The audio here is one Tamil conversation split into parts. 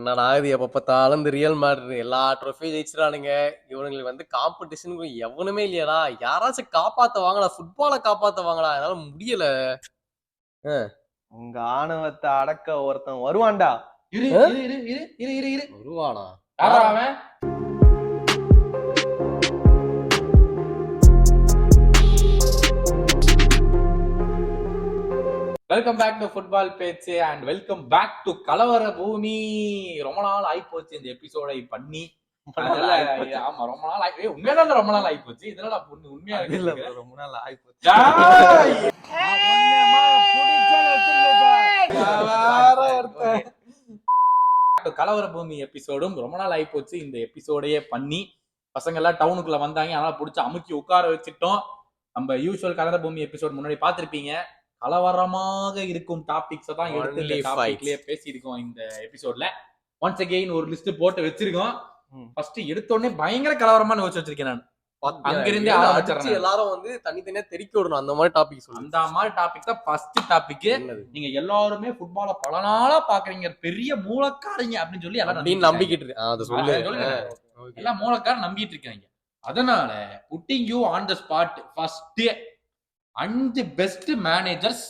என்னடா இது எப்ப பார்த்தாலும் இந்த ரியல் மேட்ரு எல்லா ட்ரோஃபியும் ஜெயிச்சிடானுங்க. இவனுங்களுக்கு வந்து காம்படிஷனுக்கு எவனுமே இல்லையாடா. யாராச்சும் காப்பாத்த வாங்கடா, ஃபுட்பாலை காப்பாத்த வாங்கடா. என்னால முடியல. உங்க ஆணவத்தை அடக்க ஒருத்தன் வருவான்டா. வருவானா? யாரா அவன்? வெல்கம் பேக் டு ஃபுட்பால் பேச்சு அண்ட் வெல்கம் பேக் டு கலவர பூமி. ரொம்ப நாள் ஆயிப்போச்சு இந்த எபிசோடை பண்ணி. ஆமா ரொம்ப நாள் ஆயி உண்மையாதான் ரொம்ப நாள் ஆயிப்போச்சு. இதனால உண்மையா இல்ல ரொம்ப நாள் ஆயிப்போச்சு. கலவர பூமி எபிசோடும் ரொம்ப நாள் ஆயிப்போச்சு. இந்த எபிசோடையே பண்ணி பசங்க எல்லாம் டவுனுக்குள்ள வந்தாங்க. அதனால புடிச்சு அமுக்கி உட்கார வச்சுட்டோம். நம்ம யூசுவல் கலவர பூமி எபிசோட் முன்னாடி பாத்திருப்பீங்க. கலவரமாக இருக்கும் டாபிக்ஸ் தான் எடுத்து பேசியிருக்கோம் இந்த எபிசோட்ல. ஒன்ஸ் அகெயின் ஒரு லிஸ்ட் போட்டு வச்சிருக்கோம். ஃபர்ஸ்ட் எடுத்தோடனே பயங்கர கலவரமான வச்சிருக்கேன் நான். அங்கிருந்தே ஆரம்பிச்சு எல்லாரும் வந்து தனித்தனியா தெரிக்க விடணும். அந்த மாதிரி டாபிக் சொல்லு. அந்த மாதிரி டாபிக் தான் ஃபர்ஸ்ட் டாபிக். நீங்க எல்லாருமே ஃபுட்பால பல நாளா பாக்குறீங்க, பெரிய மூலக்காரங்க அப்படின்னு சொல்லி எல்லாரும் நம்பிக்கிட்டு இருக்கேன். எல்லாம் மூலக்காரன் நம்பிட்டு இருக்காங்க. அதனால pudding you on the spot. First 5 best managers.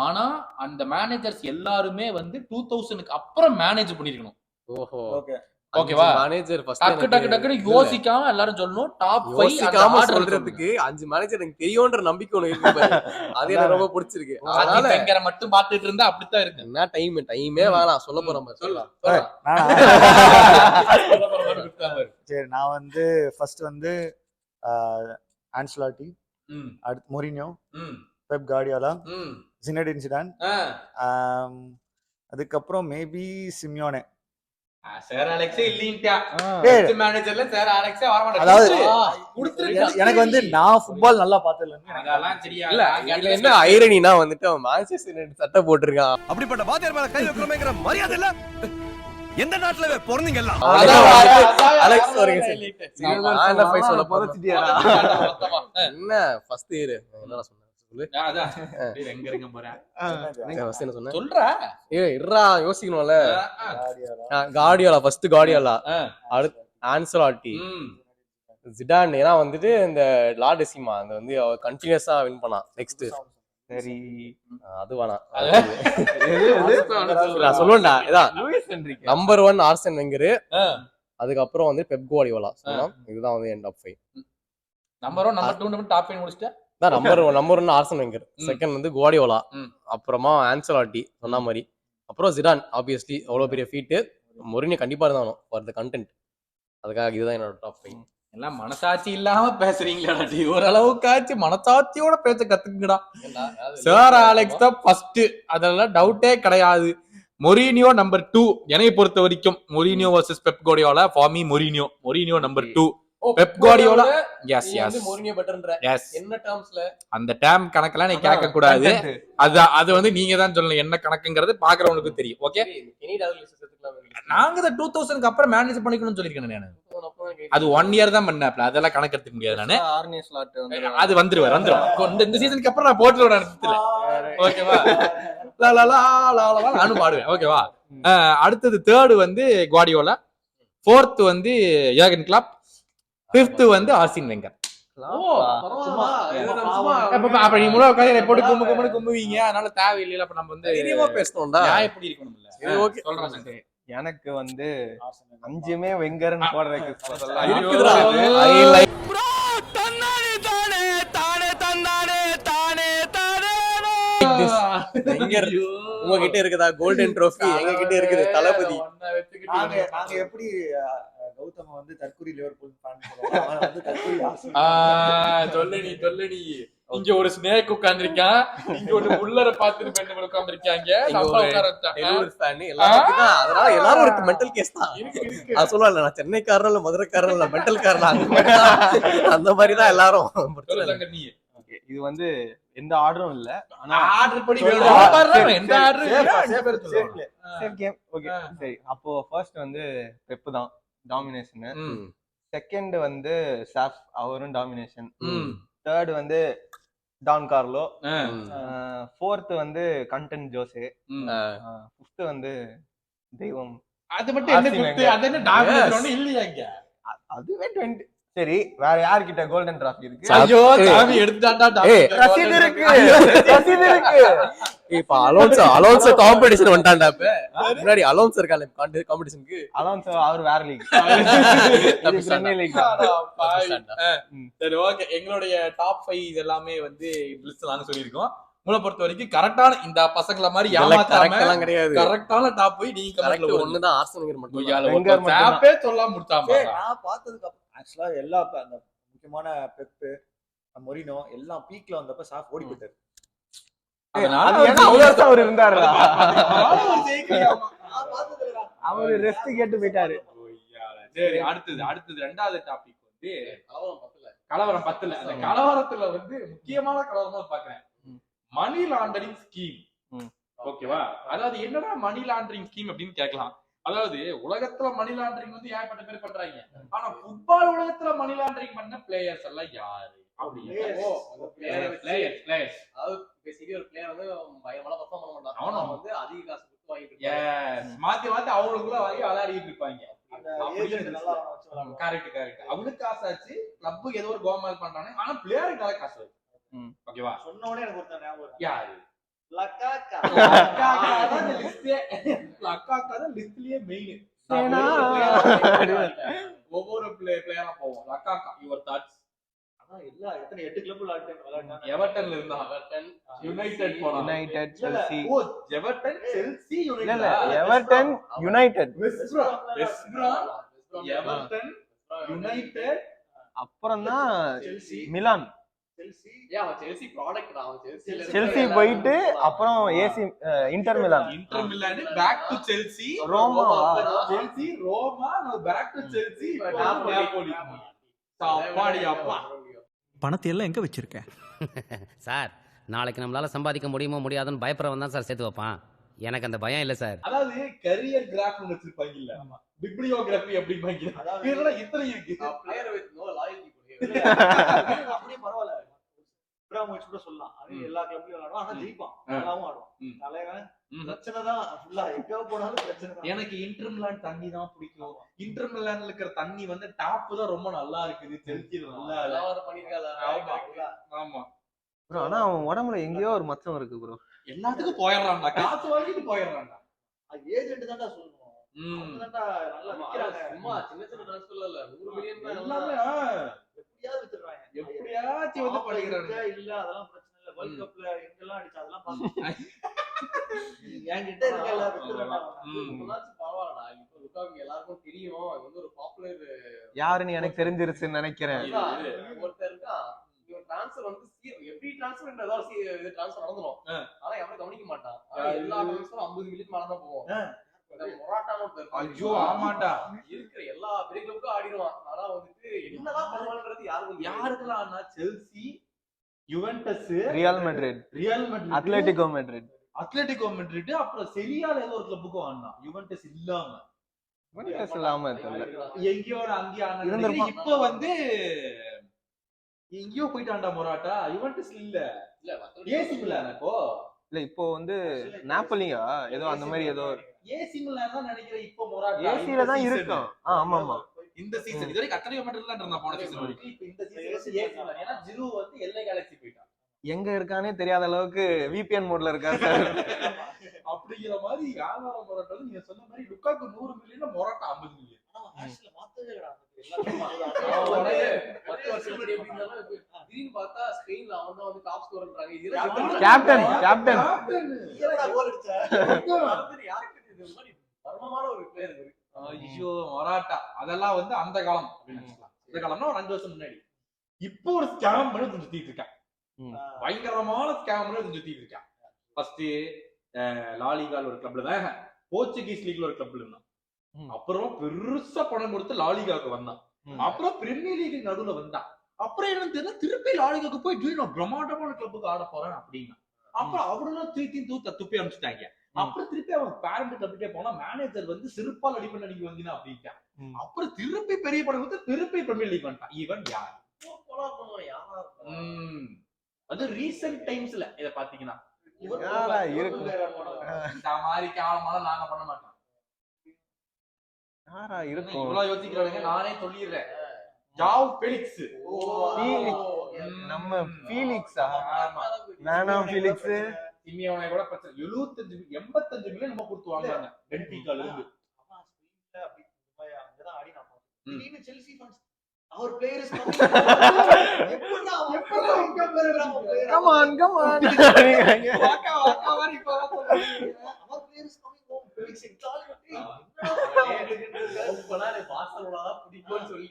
ஆனா அந்த மேனேஜர்ஸ் எல்லாருமே வந்து 2000க்கு அப்புறம் மேனேஜ் பண்ணிருக்கணும். ஓஹோ, ஓகேவா? மேனேஜர் ஃபர்ஸ்ட் டக்கு யோசிக்காம எல்லாரும் சொல்லணும். டாப் 5 யோசிக்காம சொல்றதுக்கு 5 மேனேஜர் எனக்கு தெரியும்ன்ற நம்பிக்கை ஒன்னு இருக்கு பாரு. அது எனக்கு ரொம்ப பிடிச்சிருக்கு. அதனால வெங்கர மட்டும் பாத்துட்டு இருந்தா அப்படித்தான் இருக்கு. என்ன டைமே வேணாம், சொல்ல போறேன் பாரு. சொல்லலாம். சரி, நான் வந்து ஃபர்ஸ்ட் வந்து ஆன்செலோட்டி, அடுத்து மொரினியோ, பெப் கார்டியோலா, ஜினேடின் ஜிடான், அதுக்கப்புறம் மேபி சிமியோனே. சார் அலெக்ஸே இல்லீன்டா. மேனேஜர்ல சார் அலெக்ஸே வர மாட்டாங்க. அதாவது எனக்கு வந்து நான் ஃபுட்பால் நல்லா பார்த்ததுல இருந்து அதெல்லாம் சரியா இல்ல. இதுல என்ன ஐரனினா வந்துட்டு அவன் மான்செஸ்டர் யுனைட்டட் சட்டை போட்டுருக்கான். அப்படிப்பட்ட வாத்தியார் மேல கை வைக்கிறோமேங்கற மரியாதை இல்ல. எந்த நாட்டுல பொறந்தீங்க எல்லாம்? அலெக்ஸ் வரீங்க சார். நான் என்ன போய் சொல்ல போறேன். என்ன ஃபர்ஸ்ட் இயர் என்னடா சொன்ன? சொல்லு. அதான் எங்க இருக்க போறேன். ஃபர்ஸ்ட் என்ன சொன்ன? சொல்றா. ஏய் இருடா, யோசிக்கணும்ல. கார்டியோலா ஃபர்ஸ்ட், கார்டியோலா, அடுத்து ஆன்செலோட்டி, ஜிடான். ஏன்னா வந்துட்டு இந்த லா டெசிமா அந்த வந்து கண்டினியூஸா வின் பண்ணா. நெக்ஸ்ட் சரி, அது வேணாம். நான் சொல்லுவேன்டா. இதான் நம்பர் 1 ஆர்சன் வெங்கர். அதுக்கப்புறம் வந்து பெப் குவார்டியோலா. இதுதான் வந்து end of 5. Number 1 number 2 number top 5 முடிச்சிட்டா. நம்பர் 1 ஆர்சன் வெங்கர், செகண்ட் வந்து குவார்டியோலா, அப்புறமா ஆன்செலோட்டி சொன்ன மாதிரி, அப்புறம் ஜிடான். ஆப்வியஸ்லி அவ்வளவு பெரிய ஃபீட். மொரினியோ கண்டிப்பா இருந்தாலும் ஃபார் தி கண்டென்ட். அதுக்காக இதுதான் என்னோட டாப் 5. எல்லாம் மனசாட்சி இல்லாம பேசுறீங்களா? ஓரளவுக்காச்சு மனசாட்சியோட பேச கத்துக்குங்கடா. சார் அலெக்ஸ் தான் ஃபர்ஸ்ட், அதெல்லாம் டவுட்டே கிடையாது. Mourinho number 2. என்னை பொறுத்த வரைக்கும் Mourinho versus Pep Guardiola. For me Mourinho number 2. Pep Guardiola is Mourinho பெட்டர்ன்ற எஸ். என்ன டேர்ம்ஸ்ல? அந்த டேம் கணக்கெல்லாம் நீ கேட்க கூடாது. அது வந்து நீங்க தான் சொல்லணும் என்ன கணக்குங்கிறது பாக்குறவனுக்கு தெரியும். ஓகே, நாங்க தான் 2000க்கு அப்புறம் மேனேஜ் பண்ணிக்கணும்னு சொல்லிருக்கேன் நானு. அது 1 இயர் தான் பண்ணாப்ல, அதெல்லாம் கணக்கு எடுத்துக்க முடியாது. நானு அது வந்துரும். இந்த சீசனுக்கு அப்புறம் நான் போட்டுல நடத்தல. ஓகேவா? நானும் பாடுவேன். ஓகேவா? அடுத்தது 3rd வந்து குவார்டியோலா, 4th வந்து யோர்கன் கிளாப், 5th வந்து ஆர்சன் வெங்கர். அப்ப நீ முழு உட்காந்து போட்டு கும்புவீங்க, அதனால தேவையில்லை. அப்ப நம்ம வந்து பேசணும்டா. எப்படி இருக்கணும்ல சொல்றேன். எனக்கு வந்து 5மே வெங்கர்னு போடுறதுக்கு உங்ககிட்ட இருக்குதா கோல்டன் ட்ரோஃபி? எங்க கிட்ட இருக்குது தளபதி. நாங்க எப்படி கௌதம வந்து தற்கூரி லிவர்பூல் ஃபேன் சொல்லுவாங்க, வந்து தற்கூரி சொல்லு நீ. இங்க ஒரு ஸ்னேக் உட்கார்ந்திருக்கான், இங்க ஒரு முள்ளரை பார்த்துட்டு பெண்ணு உட்கார்ந்திருக்காங்க. அதனால எல்லாரும் ஒரு மென்டல் கேஸ் தான். அது சொல்லல, நான் சென்னைக்காரன் இல்ல மதுரைக்காரன் இல்ல, மென்டல் காரன் அந்த மாதிரிதான் எல்லாரும். இது வந்து எந்த ஆர்டரும் இல்ல, ஆனா ஆர்டர் படி எந்த ஆர்டர் ஓகே சரி. அப்போ ஃபர்ஸ்ட் வந்து பெப் தான் டாமினேஷன். செகண்ட் வந்து சாஃப், அவரும் டாமினேஷன். 3rd வந்து டான் கார்லோ. 4th வந்து கண்டென்ட் ஜோசே. 5th வந்து தெய்வம் அது மட்டும் என்ன ஆர்சிஎம் குத்து எங்க? அது என்ன டாமினேஷன் இல்லையா இங்க அதுவே 20. சரி, வேற யார்கிட்ட கோல்டன் டிராஃபி இருக்கு? ஐயோ சாமி எடுத்துட்டான்டா ரசீது இருக்கு, ரசீது இருக்கு. இப்ப அலோன்சோ காம்படிஷன் வந்துட்டான்டா. இப்ப முன்னாடி அலோன்சோ இருக்கால காம்படிஷனுக்கு. அலோன்சோ அவர் வேற லீக், இது பிரீமியர் லீக். சரி ஓகே, எங்களுடைய டாப் 5 இது எல்லாமே வந்து லிஸ்ட் நாங்க சொல்லியிருக்கோம். உங்களை பொறுத்த வரைக்கும் கரெக்டான இந்த பசங்களை மாதிரி ஏமாத்தாம கரெக்ட்லாம் கிடையாது. கரெக்டான டாப் போய் நீங்க கரெக்ட் கமெண்ட்ல ஒண்ணுதான் ஆர்சனல் மட்டும். வெங்கர் மட்டும் தான். டாப்பே சொல்லாம முடிச்சாம நான் பார்த்ததுக்கு அப்புறம் ஆக்சுவலா எல்லா அந்த முக்கியமான பெப்பு மொரினோ எல்லாம் பீக்ல வந்தப்ப சாஃப் ஓடி போயிட்டாரு. அது ஏன்னா அவ்வளவு வருஷம் அவர் இருந்தாருடா. அவர் ஜெயிக்கலையாமா. அவரு ரெஸ்ட் கேட்டு போயிட்டாரு. சரி, அடுத்தது ரெண்டாவது டாபிக் வந்து கலவரம் 10ல. அந்த கலவரத்துல வந்து முக்கியமான கலவரமா பாக்குறேன், மணி லாண்டரிங் ஸ்கீம். ஓகேவா? அதாவது என்னடா மணி லாண்டரிங் ஸ்கீம் அப்படின்னு கேட்கலாம். அதாவது உலகத்துல மணி லாண்டரிங் வந்து ஏகப்பட்ட பேர் பண்றாங்க. ஆனா ஃபுட்பால் உலகத்துல மணி லாண்டரிங் பண்ண பிளேயர்ஸ் எல்லாம் யாரு அப்படின்னு மாத்தி அவங்களுக்குள்ள வரையும் விளையாடிட்டு இருப்பாங்க. கரெக்ட். அவனுக்கு காசு ஆச்சு, கிளப்புக்கு ஏதோ ஒரு கோமால் பண்றானே, ஆனா பிளேயருக்கு நல்ல காசு வருது. ஓகேவா? சொன்ன உடனே எனக்கு ஒருத்தன் ஞாபகம் வருது. யாரு? லக்காக்கா. ஒவ்வொரு பிளேயரா போவோம். லக்காக்கா யுவர் தாட்ஸ்? அதான் எல்லா எத்தனை 8 கிளப் விளையாடுறாங்க. எவர்டன்ல இருந்தா யுனைடெட் போனா, யுனைடெட், செல்சி. ஓ எவர்டன், செல்சி, இல்ல United. Everton, United, West Brom, Everton, United, அப்புறம் தான் மிலான், செல்சி போயிட்டு அப்புறம் AC Inter Milan, Inter Milan, back to Chelsea, Roma, Chelsea, Roma, back to Chelsea, Napoli. சாப்பாடி அப்பா. பணத்தை எல்லாம் எங்க வச்சிருக்க சார்? நாளைக்கு நம்மளால சம்பாதிக்க முடியுமோ முடியாதுன்னு பயப்படுறவன் தான் சார் சேர்த்து வைப்பான். எனக்கு அந்த பயம் இல்ல சார். அதாவது கரியர் கிராஃப் வச்சிருப்பாங்க இல்ல, பிப்ளியோகிராஃபி அப்படிம்பாங்க. இதெல்லாம் இத்தனை இருக்கு. அப்படியே பரவாயில்ல. இப்ராஹிமோவிச் கூட சொல்லலாம். அது எல்லா கிளப்லயும் விளையாடுவான், ஆனா ஜெயிப்பான். நல்லாவும் ஆடுவான். தலைவன் பிரச்சனை தான் ஃபுல்லா, எங்க போனாலும் பிரச்சனை தான். எனக்கு இன்டர் மிலான் தண்ணி தான் பிடிக்கும். இன்டர் மிலான்ல இருக்கிற தண்ணி வந்து டாப் தான் ரொம்ப நல்லா இருக்குது. செல்சில நல்லா ஆமா. ப்ரோ ஆனா அவன் உடம்புல எங்கேயோ ஒரு மச்சம் இருக்கு ப்ரோ. எல்லாத்துக்கும் போயிடுறான்டா, காசு வாங்கிட்டு போயிடுறான்டா. அது ஏஜென்ட் தான்டா சொல்லணும். அவங்கதான்டா நல்லா விக்கிறாங்க. சும்மா சின்ன ட்ரான்ஸ்ஃபர்ல இல்ல 100 மில்லியன் எல்லாமே எப்படியாவது வித்துறாங்க. எப்படியாச்சும் வந்து படிக்கிறாங்க. இல்ல அதெல்லாம் பிரச்சனை இல்ல. வேர்ல்ட் கப்ல எங்கெல்லாம் அடிச்சா அதெல்லாம் பாத்து என்கிட்ட இருக்கல வித்துறாங்க. பரவாயில்லடா. இப்போ லுக்காக்கு எல்லாருக்கும் தெரியும், அது வந்து ஒரு பாப்புலர் யாருன்னு எனக்கு தெரிஞ்சிருச்சுன்னு நினைக்கிறேன். ஒருத்தர் இருக்கா. இவன் ட்ரான்ஸ்ஃபர் வந்து எவ்ரி ட்ரான்ஸ்ஃபர் ஏதாவது இது ட்ரான்ஸ்ஃபர் நடந்துரும். ஆனா எவனும் கவனிக்க மாட்டான். எல்லா ட்ரான்ஸ்ஃபரும் 50 மில்லியன் மேல தான் போகும். மொராட்டான்னு ஒருத்தர். ஐயோ ஆமாண்டா, இருக்கிற எல்லா பெரிய கிளப்புக்கும் ஆடிடுவான். ஆனா வந்துட்டு என்னதான் பண்ணுவான்றது யாருக்குலாம் Chelsea, Juventus, Real Madrid, Atletico Madrid, அப்புறம் செரியால ஏதோ ஒரு கிளப்புக்கு ஆடினான். யுவென்டஸ் இல்லாம எங்கேயோ அங்கேயே. இப்ப வந்து எங்கேயோ போயிட்டான்டா மொராட்டா. யுவென்டஸ் இல்ல, ஏசி மிலான். இல்ல இப்போ வந்து நாப்போலியா ஏதோ அந்த மாதிரி ஏதோ ஏசி மிலான் தான் நினைக்கிறேன். இப்போ மொராட்டா ஏசில தான் இருக்கும். ஆமா ஆமா. இந்த சீசன் இதுவரைக்கும் அத்தனை மட்டும் தான் இருந்தா போன சீசன் வரைக்கும். இப்போ இந்த சீசன் ஏசி மிலான். ஏன்னா ஜிரு வந்து எல்லை கேலக்ஸி போயிட்டான். எங்க இருக்கானே தெரியாத அளவுக்கு VPN மோட்ல இருக்காரு சார். அப்படிங்கிற மாதிரி யாரும் மொராட்டா நீங்க சொன்ன மாதிரி லுக்காக்கு 100 மில்லியன், மொராட்டா 50 மில்லியன். ஆக்சுவலா மாத்தவே இல்லடா. பார்த்தா ஸ்பெயின்ல அவன் தான் வந்து டாப் ஸ்கோரர்ன்றாங்க. கேப்டன் ஏன்டா கோல் அடிச்ச? மர்மமான ஒரு பிளேயர் இருக்கு. ஐயோ மொராட்டா அதெல்லாம் வந்து அந்த காலம் அப்படின்னு சொல்லலாம். இந்த காலம்னா ஒரு 5 வருஷம் முன்னாடி. இப்போ ஒரு ஸ்கேம் பண்ணி சுத்திட்டு இருக்கான். பயங்கரமான ஸ்கேம் பண்ணி சுத்திட்டு இருக்கான். ஃபர்ஸ்ட் லாலிகால ஒரு கிளப்ல தான், போர்ச்சுகீஸ் லீக்ல ஒரு கிளப்ல இருந்தான். அப்புறம் பெருசா பணம் கொடுத்து லாலிகாவுக்கு வந்தான். அப்புறம் பிரீமியர் லீக் நடுவுல வந்தான். அப்புறம் என்ன தெரியல, திருப்பி லாலிகாவுக்கு போய் நான் பிரம்மாண்டமான கிளப்புக்கு ஆட போறேன் அப்படின்னா. அப்புறம் அவரும் துப்பி அனுப்பிச்சிட்டாங்க. அப்புறம் திருப்பி அவன் பேரண்ட் கிளப்புக்கே போனா மேனேஜர் வந்து சிறுப்பால் அடி பண்ண நீங்க வந்தீங்கன்னா அப்படின்ட்டான். அப்புறம் திருப்பி பெரிய படம் வந்து திருப்பி பிரீமியர் லீக் வந்துட்டான். ஈவன் யார் அது ரீசென்ட் டைம்ஸ்ல இத பாத்தீங்கன்னா இந்த மாதிரி கேவலமான நாங்க பண்ண மாட்டோம். யாரா இருக்கும்? இவ்வளவு யோசிக்கிறாங்க, நானே சொல்லிடுறேன். ஜாவ் ஃபெலிக்ஸ். நம்ம ஃபீலிக்ஸா? வேணாம் ஃபீலிக்ஸ். சிமியோனை கூட பிரச்சனை 75 85 மில்லியன் நம்ம கொடுத்து வாங்குறாங்க பென்ஃபிகால இருந்து. அங்கதான் ஆடி நான் பார்த்தேன். திடீர்னு செல்சி ஃபேன்ஸ் அவர் பிளேயர் இஸ் கமிங். எப்படா இங்க போறாங்க பிளேயர்? கம் ஆன் வாக்கா வாரி போறா சொல்றாங்க. Our player is coming home. Felix எக்ஸால் கட்டி. போனா பார்சலோனா தான் பிடிக்கும்னு சொல்லி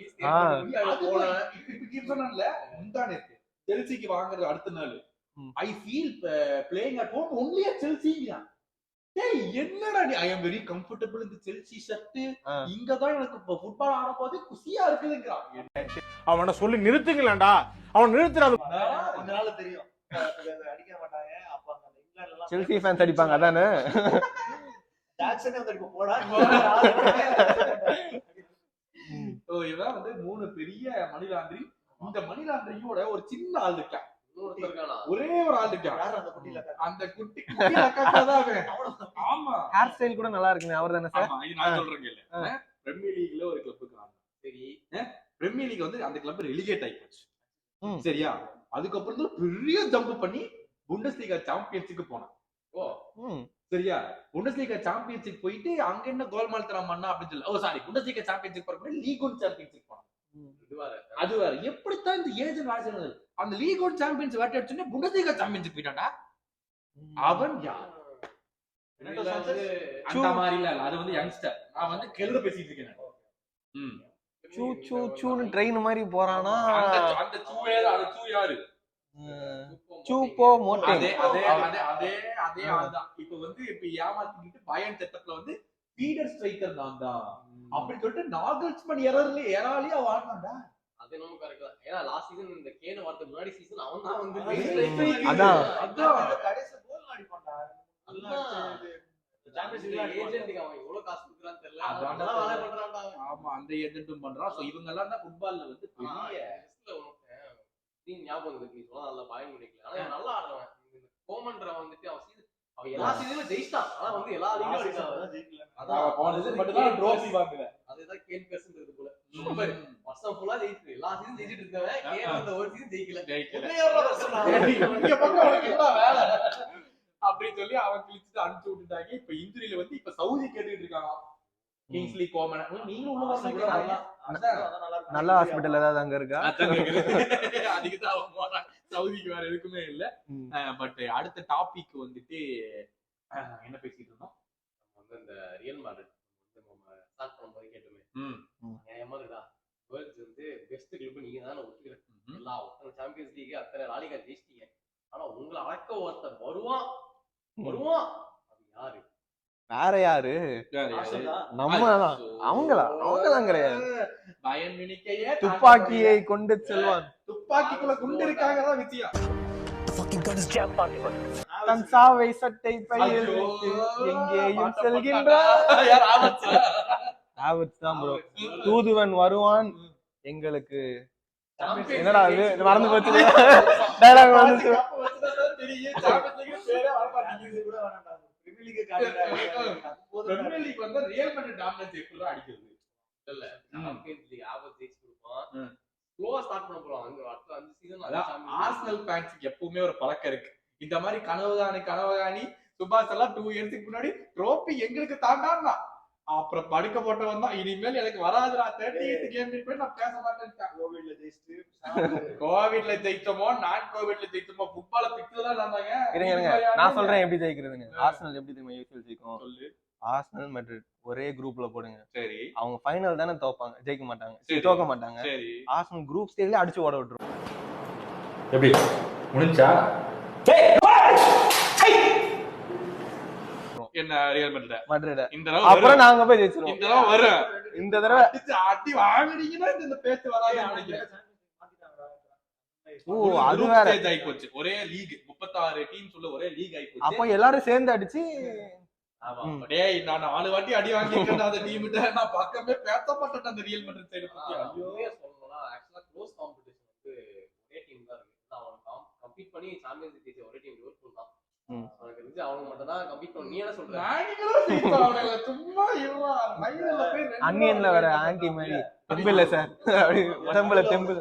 சொன்னல முந்தானே செல்சிக்கு வாங்குறது அடுத்த நாள் I feel playing at home only at செல்சிங்கா. டேய் என்னடா நீ ஐ அம் வெரி கம்ஃபர்ட்டபிள் இந்த செல்சி ஷர்ட் இங்க தான் எனக்கு இப்ப ஃபுட்பால் ஆடும்போது குஷியா இருக்குதுங்கறான். அவனை சொல்லி நிறுத்துங்களேன்டா, அவன் நிறுத்துறாது. கொஞ்ச நாள் தெரியும் அடிக்க மாட்டாங்க. அப்ப அந்த இங்கிலாந்துல எல்லாம் செல்சி ஃபேன்ஸ் அடிப்பாங்க அதானே. ஜாக்சனே வந்து இப்ப போடா. ஓ இவன் வந்து 3 பெரிய மணி லாண்டரி. இந்த மணி லாண்டரியோட ஒரு சின்ன ஆள் இருக்கான். ஒரே ஒரு ஆள் இருக்கான். யார் அந்த குட்டில? அந்த குட்டி அக்கா தான் அவன். ஆமா ஹேர் ஸ்டைல் கூட நல்லா இருக்குமே. அவர்தானே சார்? ஆமா இது நான் சொல்றேன் இல்ல. பிரீமியர் லீக்ல ஒரு கிளப்புக்கு ஆடுறான். சரி பிரீமியர் லீக் வந்து அந்த கிளப் ரெலிகேட் ஆயி போச்சு. சரியா அதுக்கப்புறம் தான் பெரிய ஜம்ப் பண்ணி புண்டஸ்லீகா சாம்பியன்ஷிப்க்கு போனான். ஓ சரியா புண்டஸ்லீகா சாம்பியன்ஷிப் போயிட்டு அங்க என்ன கோல்மால் தரம் பண்ணா அப்படின்னு சொல்லி ஓ சாரி புண்டஸ்லீகா சாம்பியன்ஷிப் போறப்ப லீக் ஒன் சாம்பியன்ஷிப் போனான். அது வேற எப்படித்தான் இந்த ஏஜென்ட் ராஜன் அந்த லீக் ஒன் சாம்பியன்ஸ் வேட்டை அடிச்சுன்னு புண்டஸ்லீகா சாம்பியன்ஷிப் போயிட்டான்டா. அவன் யார்? அந்த மாதிரி இல்ல அது வந்து யங்ஸ்டர். நான் வந்து கெழுத பேசிட்டு இருக்கேன். சூ சூ சூன்னு ட்ரெயின் மாதிரி போறானா? அந்த சூவே அந்த சூ யாரு? சூப்போ மோட்டே. அதே ஆள்தான். இப்ப வந்து இப்ப ஏமாத்திக்கிட்டு பயன் செட்டப்ல வந்து ஃபீடர் ஸ்ட்ரைக்கர் நான் தான் அப்படின்னு சொல்லிட்டு நாகல்ஸ்மன் எராலியா வாழ்ந்தான்டா. அது நம்ம கரெக்ட் தான். ஏன்னா லாஸ்ட் சீசன் இந்த கேன் வரதுக்கு முன்னாடி சீசன் அவன் தான் வந்து அதான் கடைசி கோல் அடிப்பான்டா. சாம்பியன்ஸ் ஏஜென்ட்க்கு அவன் எவ்வளவு காசு கொடுக்குறான்னு தெரியல. அதான் அதான் வேலை பண்றான்டா. ஆமா அந்த ஏஜென்ட்டும் பண்றான். சோ இவங்க எல்லாம் தான் ஃபுட்பால்ல வந்து பெரிய நீ ஞாபகம் இருக்கு. நீ சொன்னா நல்லா பாயிண்ட் பண்ணிக்கல. ஆனா நல்லா ஆடுறவன். இந்த கோமன்ற வந்துட்டு அவன் எல்லா சீசன்லயும் ஜெயிச்சான். ஆனா வந்து எல்லா லீக்லயும் ஜெயிக்கல. அதான் போன சீசன் மட்டும் தான் ட்ரோஃபி வாங்குற. அதுதான் கேன் பேசுறது போல. சூப்பர். வருஷம் ஃபுல்லா ஜெயிச்சு எல்லா சீசன் ஜெயிச்சிட்டு இருக்கவன் கேன் அந்த ஒரு சீசன் ஜெயிக்கல. இங்க பக்கம் அவனுக்கு என்ன வேலை அப்படின்னு சொல்லி அவன் கிழிச்சிட்டு அனுப்பிச்சு விட்டுட்டாங்க. இப்ப இன்ஜுரியில வந்து இப்ப சவுதி கேட்டுக்கிட்டு இருக்காங்க. கிங்ஸ்லி கோமன் நீங்களும் உள்ள வரலாம். நல்ல ஹாஸ்பிடல் ஏதாவது அங்க இருக்கா? அதுக்கு தான் அவன் போறான். சவுதிக்கு வேற எதுக்குமே இல்ல. பட் அடுத்த டாபிக் வந்துட்டு என்ன பேசிட்டு இருந்தோம்? வந்து இந்த ரியல் மேட்ரிட் நம்ம ஸ்டார்ட் பண்ணும்போது கேட்டுமே ஏமாதுடா வேர்ல்ட்ஸ் வந்து பெஸ்ட் கிளப் நீங்க தானே ஒத்துக்கிறேன். எல்லா ஒருத்தர் சாம்பியன்ஸ் லீக் அத்தனை லாலிகா ஜெயிச்சிட்டீங்க. ஆனா உங்களை அடக்க ஒருத்தர் வருவான் அது யாரு? வேற யாரு? நம்ம அவங்கதான் கிடையாது. பயன் மினிக்கையே துப்பாக்கியை கொண்டு செல்வான். துப்பாக்கிக்குள்ள குண்டு இருக்காங்க தான் வித்தியா. தன் சாவை சட்டை பையில் எங்கேயும் செல்கின்றார். ஆவட்ஸ் தான் ப்ரோ. தூதுவன் வருவான் எங்களுக்கு. என்னடா இது மறந்து போச்சு. டயலாக் வந்துச்சு. பிரீமியர் லீக் வந்து ரியல் மேட்ரிட் டாமினேட் எப்படிடா அடிக்குது? இல்ல சாம்பியன்ஸ் லீக் ஆவரேஜ் ஜெயிச்சு கொடுப்பான். ஸ்லோவா ஸ்டார்ட் பண்ண போறோம். அடுத்த 5 சீசன் ஆர்சனல் ஃபேன்ஸ்க்கு எப்பவுமே ஒரு பழக்கம் இருக்கு. இந்த மாதிரி கனவுகாணி சுபாஷ் எல்லாம் 2 இயர்ஸ்க்கு முன்னாடி ட்ரோபி எங்களுக்கு தாண்டான்னா அப்புறம் படுக்க போட்டவன் தான் இனிமேல் எனக்கு வராதுடா 38 கேம் போய் நான் பேச மாட்டேன். கோவிட்ல ஜெயிச்சோமோ நான் கோவிட்ல ஜெயிச்சோமோ ஃபுட்பால பிக்சர் தான் இருந்தாங்க. இருங்க நான் சொல்றேன் எப்படி ஜெயிக்கிறதுன்னு. ஆர்சனல் எப்படி தெரியுமா யூசுவல் ஜெயிக்கும்? சொல்லு. ஆர்சனல் மேட்ரிட் ஒரே குரூப்ல போடுங்க. சரி அவங்க ஃபைனல் தானே தோப்பாங்க, ஜெயிக்க மாட்டாங்க, தோக்க மாட்டாங்க. சரி ஆர்சனல் குரூப் ஸ்டேஜ்ல அடிச்சு ஓட விட்டுரும். எப்படி முடிஞ்சா என்ன ரியல் மேட்ரிட் இந்த தடவை அப்புறம் நாங்க போய் ஜெயிச்சிரோம். இந்த தடவை வரும். இந்த தடவை அடி வாங்குனீங்கன்னா இந்த பேச்சு வராது நினைக்கிறேன். ஓ அது வேற ஸ்டேஜ் ஆயி போச்சு. ஒரே லீக் 36 டீம்ஸ் உள்ள ஒரே லீக் ஆயி போச்சு. அப்ப எல்லாரும் சேர்ந்து அடிச்சு டேய் நான் 4 வாட்டி அடி வாங்கிட்டேன் அந்த டீம்ட்ட. நான் பக்கமே பேச மாட்டேன் அந்த ரியல் மேட்ரிட் சைடு பத்தி. ஐயோ சொல்லணும்னா ஆக்சுவலா க்ளோஸ் காம்படிஷன் வந்து ஒரே டீம் தான் இருக்கு. அவங்க கம்பீட் பண்ணி சாம்பியன்ஸ் லீக் ஒரே டீம் லிவர்பூல் தான். எனக்கு தெரிஞ்சு அவங்க மட்டும் தான் கம்ப்ளீட் பண்ணி. நீ என்ன சொல்ற? சும்மா அன்னியன்ல வர ஆன்டி மாதிரி தெம்பு இல்ல சார், உடம்புல தெம்பு.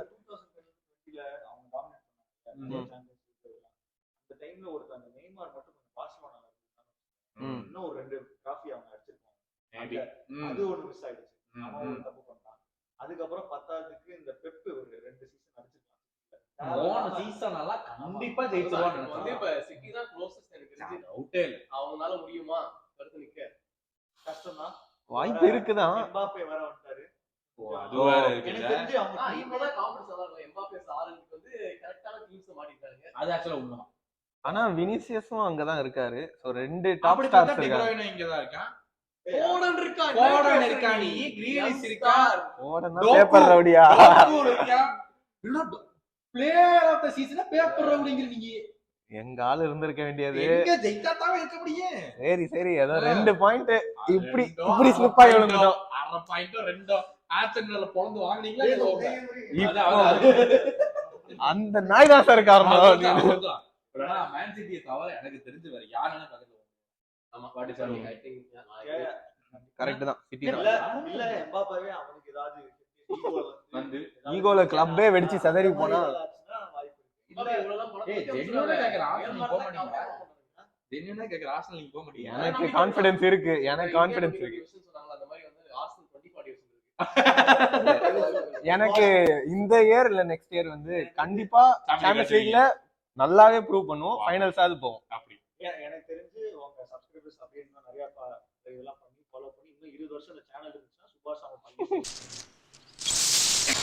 அந்த டைம்ல ஒருத்தர் அந்த நெய்மார் மட்டும் கொஞ்சம் பார்சிலோனால இன்னும் ஒரு 2 டிராஃபி அவங்க அடிச்சிருப்பாங்க. அது ஒண்ணு மிஸ் ஆயிடுச்சு. அவன் ஒரு தப்பு பண்ணான். அதுக்கப்புறம் 10ஆவதுக்கு இந்த பெப் ஒரு 2 சீசன் அடிச்சிருக்கான். போன சீசன் எல்லாம் கண்டிப்பா ஜெயிச்சிருவாங்க. வந்து இப்ப சிட்டி தான் க்ளோசஸ்ட் எனக்கு தெரிஞ்சு. டவுட்டே இல்ல. அவங்களால முடியுமா கருத்து நிக்க கஷ்டம் தான். வாய்ப்பு இருக்குதான். எம்பாப்பே வேற வந்துட்டாரு. அது வேற எனக்கு இருக்குல்ல. தெரிஞ்சு அவங்க இப்பதான் கான்ஃபிடன்ஸ் தான் இருக்கும். எம்பாப்பே சாருக்கு வந்து கரெக்டான டீம்ஸ் மாட்டிட்டாங்க. அது ஆக்சுவலா உண்மைதான். ஆனா வினிசியஸும் அங்கதான் இருக்காரு. சோ 2 டாப் அப்படி ஸ்டார்ஸ் பார்த்தா இருக்காங்க. டிப்ரோயினே இங்கதான் இருக்கான். போர்டன் இருக்கா, போர்டன் இருக்கா, நீ கிரீலிஷ் இருக்கா, ஓடனா டோக்கு. பேப்பர் ரவுடியா. டோக்கு இருக்கா. இல்ல player of the season paper ரவுடிங்கற நீங்க. எங்க ஆளு இருந்திருக்க வேண்டியது. எங்க ஜெயிச்சா தான் இருக்க முடியும். சரி ஏதோ 2 பாயிண்ட் இப்படி ஸ்லிப் ஆகி விழுந்துட்டோம். 1/2 பாயிண்ட் 2 ஆர்சனல்ல பொளந்து வாங்குனீங்களா இல்ல? அந்த நாய் தான் சார் காரணம். மேன் சிட்டியை தவிர எனக்கு தெரிஞ்சு வேற யாருன்னு பக்கத்துல. ஆமா what is I think correct தான். சிட்டி இல்ல தான். இல்ல எம்பாப்பேவே அவனுக்கு ஏதாவது வந்து ஈகோல கிளப்பே வெடிச்சு சதறி போனா இல்ல இவ்வளவுதான் பணம். ஏய் ஜென்யூனா கேக்குற ஆர்சனல் போக மாட்டீங்க. ஜென்யூனா கேக்குற ஆர்சனல் நீங்க போக மாட்டீங்க. எனக்கு கான்ஃபிடன்ஸ் இருக்கு. எனக்கு கான்ஃபிடன்ஸ் இருக்கு. சொன்னாங்க அந்த மாதிரி வந்து ஆர்சனல் 20-40 இருக்கு. எனக்கு இந்த இயர் இல்ல நெக்ஸ்ட் இயர் வந்து கண்டிப்பா சாம்பியன்ஸ் லீக்ல நல்லாவே ப்ரூவ் பண்ணுவோம். ஃபைனல்ஸ் ஆது போவோம். அப்படி எனக்கு தெரிஞ்சு உங்க சப்ஸ்கிரைபர்ஸ் அப்படியே இன்னும் நிறைய இதெல்லாம் பண்ணி ஃபாலோ பண்ணி இன்னும் 20 வருஷம் இந்த சேனல் இருந்துச்சுன்னா சுபாஷ் அவங்க பண்ணி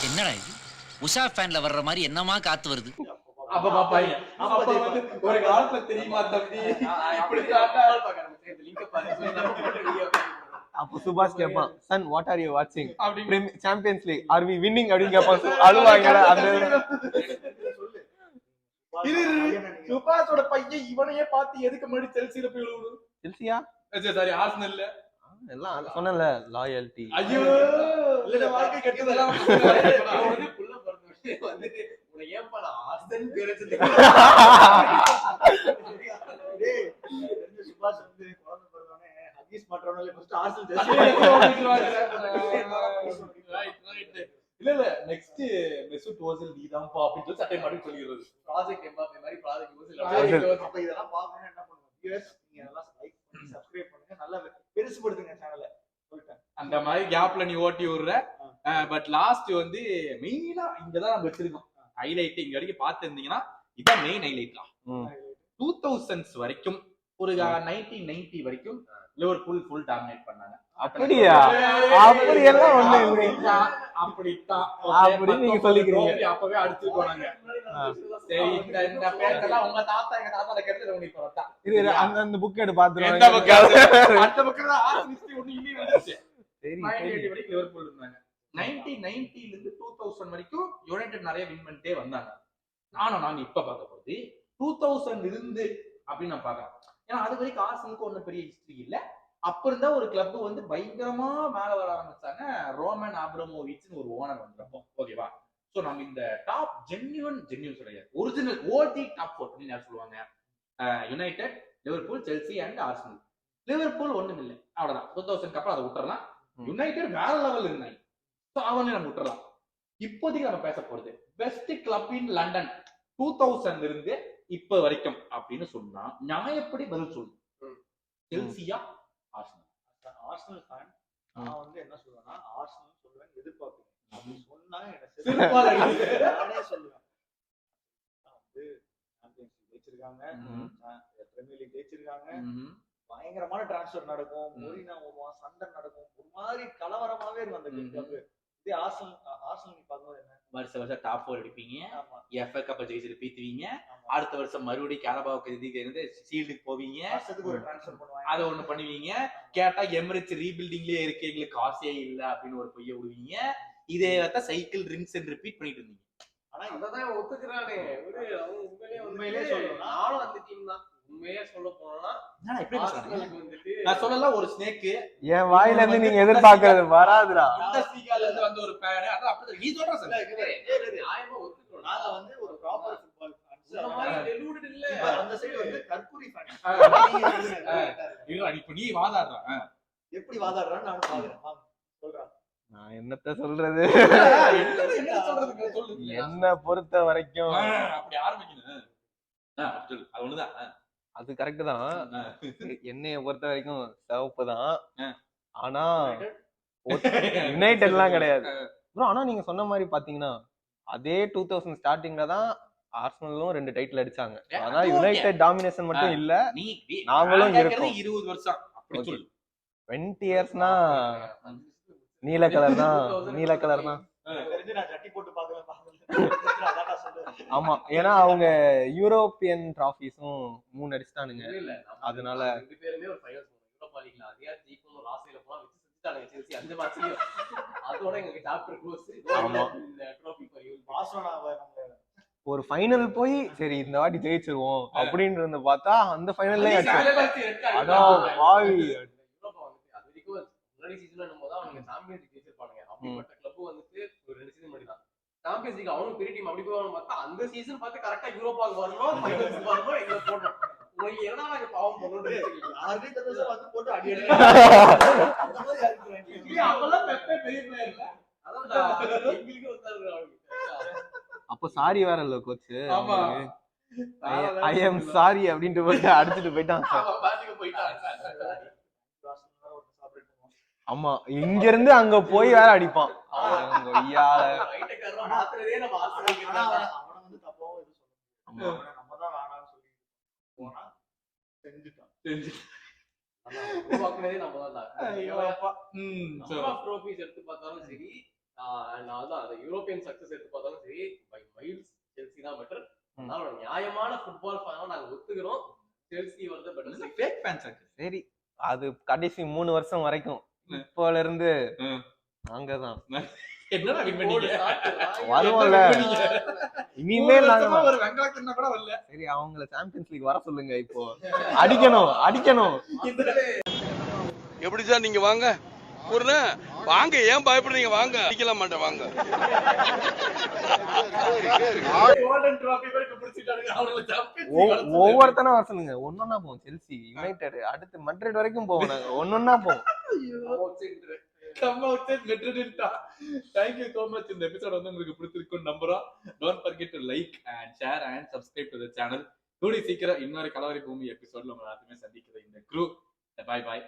என்னடா இது உஷா ஃபேன்ல வர்ற மாதிரி என்னமா காத்து வருது. அப்ப பாப்பாங்க. அப்ப வந்து ஒரு காலத்துல தெரியுமா தம்பி இப்படி கால் பார்க்கறேன். இந்த லிங்க் பாருங்க. அப்போ சுபாஷ் கேட்பான், சன் வாட் ஆர் யூ வாட்சிங் அப்படிங்க. Champions league are we winning அப்படின்னு கேட்பான். அழுவாங்கடா அந்த சொல்லு. சுபாஷோட பையன் இவனையே பார்த்து எதுக்கு முன்னாடி செல்சில போய் விழுவுது? Chelsea sorry ஆர்சனல்ல. எல்லாம் சொன்னல லாயல்டி. ஐயோ இல்ல வாழ்க்கை கெட்டதெல்லாம் வந்து புள்ள பிறந்து வந்துட்டு உன்னை ஏன்பா நான் ஆர்சனல் பேர் வச்சிருக்கேன். டேய் தெரிஞ்ச சுபாஷ் வந்து குழந்தை பிறந்தோனே ஹக்கீஸ் மாட்றவனால ஃபர்ஸ்ட் ஆர்சனல் இல்ல நெக்ஸ்ட் மெசூட் ஓசில் நீதான்ப்பா அப்படின்னு சொல்லி சட்டை மாட்டி சொல்லிடுறது. ப்ராஜெக்ட் எம்பாப்பே மாதிரி ப்ராஜெக்ட் ஓசில். அப்ப இதெல்லாம் பார்க்கணும்னா என்ன பண்ணுங்க? வியூவர்ஸ் நீங்க அதெல்லாம் லைக் பண்ணி சப்ஸ்கிரைப் பண்ணுங்க. நல்லா பெருசுபடுத்துங்க சேனலை. சொல்லிட்டேன். அந்த மாதிரி கேப்ல நீ ஓட்டி விடுற. பட் லாஸ்ட் வந்து மெயினா இங்கதான் நம்ம வச்சிருக்கோம் ஹைலைட். இங்க வரைக்கும் பார்த்துருந்தீங்கன்னா இதான் மெயின் ஹைலைட்லாம். 2000s வரைக்கும் ஒரு 1990 வரைக்கும் லிவர்பூல் ஃபுல் டாமினேட் பண்ணாங்க. அப்படியா? அப்படி எல்லாம் ஒண்ணு அப்படித்தான் அப்படி நீங்க சொல்லிக்கிறீங்க. அப்பவே அடிச்சுட்டு நாங்க. சரி இந்த பேர்லாம் உங்க தாத்தா எங்க தாத்தால கேட்டு உங்களுக்கு வரட்டா. இது அந்த புக் எடு பாத்துறோம். எந்த புக்? அந்த புக்ல ஆர்சனல் ஒண்ணு இல்ல வந்துச்சு. சரி 1980 வரைக்கும் லிவர்பூல் இருந்தாங்க. 1990 ல இருந்து 2000 வரைக்கும் யுனைட்டட் நிறைய வின் பண்ணிட்டே வந்தாங்க. நாங்க இப்ப பார்க்க போறது 2000 இருந்து அப்படின்னு நான் பாக்குறேன். ஏன்னா அது வரைக்கும் ஆர்சனலுக்கு ஒன்னும் பெரிய ஹிஸ்டரி இல்ல. அப்ப இருந்தா ஒரு கிளப் வந்து பயங்கரமா மேல வர ஆரம்பிச்சாங்க. ரோமன் ஆப்ரமோவிச்னு ஒரு ஓனர் வந்தப்போ. ஓகேவா? சோ நம்ம இந்த டாப் ஜென்யூன் கிடையாது, ஒரிஜினல் ஓடி டாப் 4 அப்படின்னு யார் சொல்லுவாங்க? United, Liverpool, Chelsea and Arsenal. Liverpool ஒண்ணும் இல்லை, அவ்வளவுதான். 2000க்கு அப்புறம் அதை விட்டுறலாம். யுனைடெட் வேற லெவல் இருந்தாங்க. சோ அவனே நம்ம விட்டுறலாம். இப்போதைக்கு நம்ம பேச போறது பெஸ்ட் கிளப் இன் லண்டன் 2000 இருந்து இப்ப வரைக்கும் அப்படின்னு சொன்னா நியாயப்படி பதில் சொல்லு. Chelsea Arsenal? Arsenal fan. நான் வந்து என்ன சொல்லுவேன்னா ஆர்சனல் சொல்லுவேன் எதிர்பார்ப்பேன். அப்படி சொன்னா நானே சொல்லுவேன். வந்து சாம்பியன்ஸ் லீக் ஜெயிச்சிருக்காங்க, பிரீமியர் லீக் ஜெயிச்சிருக்காங்க, பயங்கரமான டிரான்ஸ்ஃபர் நடக்கும், மொரினா வருவான், சண்டை நடக்கும், ஒரு மாதிரி கலவரமாவே இருக்கும் அந்த கிளப். இதே ஆர்சனல் நீ பார்க்கும்போது என்ன வருஷம் டாப் 4 அடிப்பீங்க, எஃப்ஏ கப் ஜெயிச்சிட்டு பீத்துவீங்க, அடுத்த வருஷம் மறுபடியும் கேரபாவுக்கு இருந்து ஷீல்டுக்கு போவீங்க, வருஷத்துக்கு ஒரு டிரான்ஸ்ஃபர் பண்ணுவாங்க, அதை ஒண்ணு பண்ணுவீங்க. கேட்டா எமிரேட்ஸ் ரீபில்டிங்லயே இருக்கு, எங்களுக்கு காசே இல்ல அப்படின்னு ஒரு பொய்ய விடுவீங்க. இதே சைக்கிள் ரிங்ஸ் ரிப்பீட் பண்ணிட்டு இருந்தீங்க. ஆனா இததான் ஒத்துக்கிறானே. உண்மையிலே சொல்லணும், நானும் அந்த டீம் தான். உண்மையே சொல்ல போனா நான் சொல்லல, ஒரு ஸ்னேக் என் வாயில இருந்து நீங்க எதிர்பார்க்கறது வராதுடா. இருந்து வந்த ஒரு பேடு, அதான் அப்படி நீ சொல்ற சார். நியாயமா ஒத்துக்கிறோம். நாங்க வந்து ஒரு ப்ராப்பர் ஃபுட்பால் இப்ப அந்த சைடு வந்து கற்பூரி fan. இப்ப நீ வாதாடுற எப்படி வாதாடுறான்னு நானும் பாக்குறேன். வாங்க, சொல்றேன். நான் என்னத்த சொல்றது என்ன சொல்றதுக்கு சொல்லு. என்ன பொறுத்த வரைக்கும் அப்படி ஆரம்பிக்கணும். சொல்லு, அது ஒண்ணுதான். அது கரெக்ட் தான். என்னைய பொறுத்த வரைக்கும் சிவப்பு தான். ஆனா யுனைடெட் எல்லாம் கிடையாது ப்ரோ. ஆனா நீங்க சொன்ன மாதிரி பாத்தீங்கன்னா அதே 2000 ஸ்டார்டிங்ல தான் ஆர்சனலும் 2 டைட்டில் அடிச்சாங்க. ஆனா யுனைடெட் டாமினேஷன் மட்டும் இல்ல, நாங்களும் இருக்கோம். 20 வருஷம் அப்படி சொல்லு. 20 இயர்ஸ்னா நீல கலர் தான், நீல கலர் தான். தெரிஞ்சு நான் சட்டி போட்டு பாக்கல. அதான் நான் சொல்றேன். ஆமா, ஏன்னா அவங்க யூரோப்பியன் டிராஃபிஸும் 3 அடிச்சிட்டானுங்க. அதனால 2 பேருமே ஒரு ஃபைனல்ஸ் போனோம் யூரோப்பா லீக்ல. அதே ஜெயிக்கணும் ஒரு ஆசையில போனா வச்சு செஞ்சுட்டாங்க செல்சி அந்த மேட்ச்லயும். அதோட எங்க சாப்டர் க்ளோஸ். ஆமா, இந்த ட்ராஃபி ஃபார் யூ பார்சலோனாவை நம்ம ஒரு ஃபைனல் போய் சரி இந்த வாட்டி ஜெயிச்சிருவோம் அப்படின்னு இருந்து பார்த்தா அந்த ஃபைனல்லே அடிச்சாங்க. அதான் வாவி. யூரோப்பா வந்துட்டு அது வரைக்கும் முன்னாடி சீசன்ல நம்ம தான் அவங்க சாம்பியன்ஸ் லீக் ஜெயிச்சிருப்பாங்க. அப்படிப்பட்ட கிளப் வந்துட்டு ஒரு 2 சீசன் முன்னாடி தான் சாம்பியன்ஸ் லீக் அவனும் பெரிய டீம் அப்படி போவான்னு பார்த்தா அந்த சீசன் பார்த்து கரெக்டா யூரோப்பாக்கு வரணும், ஃபைனல்ஸ் வரணும், எங்க போடணும். உங்களுக்கு என்ன நாங்க பாவம் பண்ணணும். யாருமே தெரிஞ்ச வந்து போட்டு அடி அடி. அப்பெல்லாம் பெப்பே பெரிய பிளேயர் இல்ல. அதான் எங்களுக்கு வந்தாரு அவங்க. அப்போ சாரி வேற இல்ல கோச். ஆமா. ஐ எம் சாரி அப்படின்ட்டு போட்டு அடிச்சுட்டு போயிட்டான் சார். பாத்துக்கு போயிட்டாங்க. ஆமா, இங்க இருந்து அங்க போய் வேற அடிப்பான். ரைட்டக்காரன் மாத்துறதே நம்ம ஆர்சனலுக்கு தான். அவன வந்து தப்பாவும் எதுவும் சொல்ல முடியாது. நம்ம தான் வேணாம்னு சொல்லி போனா செஞ்சுட்டான். உருவாக்குனதே நம்ம தான். ஐயோ அப்பா. ட்ரோஃபிஸ் எடுத்து பார்த்தாலும் சரி, நான் தான் அந்த யூரோப்பியன் சக்சஸ் எடுத்து பார்த்தாலும் சரி, பை மைல்ஸ் செல்சி தான் பெட்டர். அதனால நியாயமான ஃபுட்பால் ஃபேனா நாங்க ஒத்துக்கிறோம். செல்சி வந்து பெட்டர். ஃபேக் ஃபேன்ஸ் இருக்கு. சரி, அது கடைசி 3 வருஷம் வரைக்கும். இப்போல இருந்து நாங்கதான் என்னடா வின் பண்ணீங்க? வருவோம்ல இனிமேல் நாங்க ஒரு வெங்காயத்தின்னா கூட வரல. சரி, அவங்கள சாம்பியன்ஸ் லீக் வர சொல்லுங்க. இப்போ அடிக்கணும் அடிக்கணும். எப்படி சார் நீங்க வாங்க ஒரு வாங்க, ஏன் பயப்படுறீங்க? வாங்க, அடிக்கலாம் மாட்டேன் வாங்க. கோல்டன் டிராஃபி வரைக்கும் பிடிச்சிட்டாங்க. அவங்கள சாம்பியன்ஸ் ஒவ்வொருத்தனும் வர சொல்லுங்க. ஒன்னொன்னா போவோம். செல்சி, யுனைடெட், அடுத்து மட்ரிட் வரைக்கும் போவோம். நாங்க ஒன்னொன்னா போவோம். Come out and Madrid-ன்டா. Thank you so much. இந்த எபிசோட் வந்து உங்களுக்கு பிடிச்சிருக்கும்னு நம்புறோம். Don't forget to like and share and subscribe to the channel. கூடி சீக்கிரம் இன்னொரு கலவரி பூமி எபிசோட்ல உங்களை எல்லாத்தையுமே சந்திக்கிற இந்த crew. Bye bye.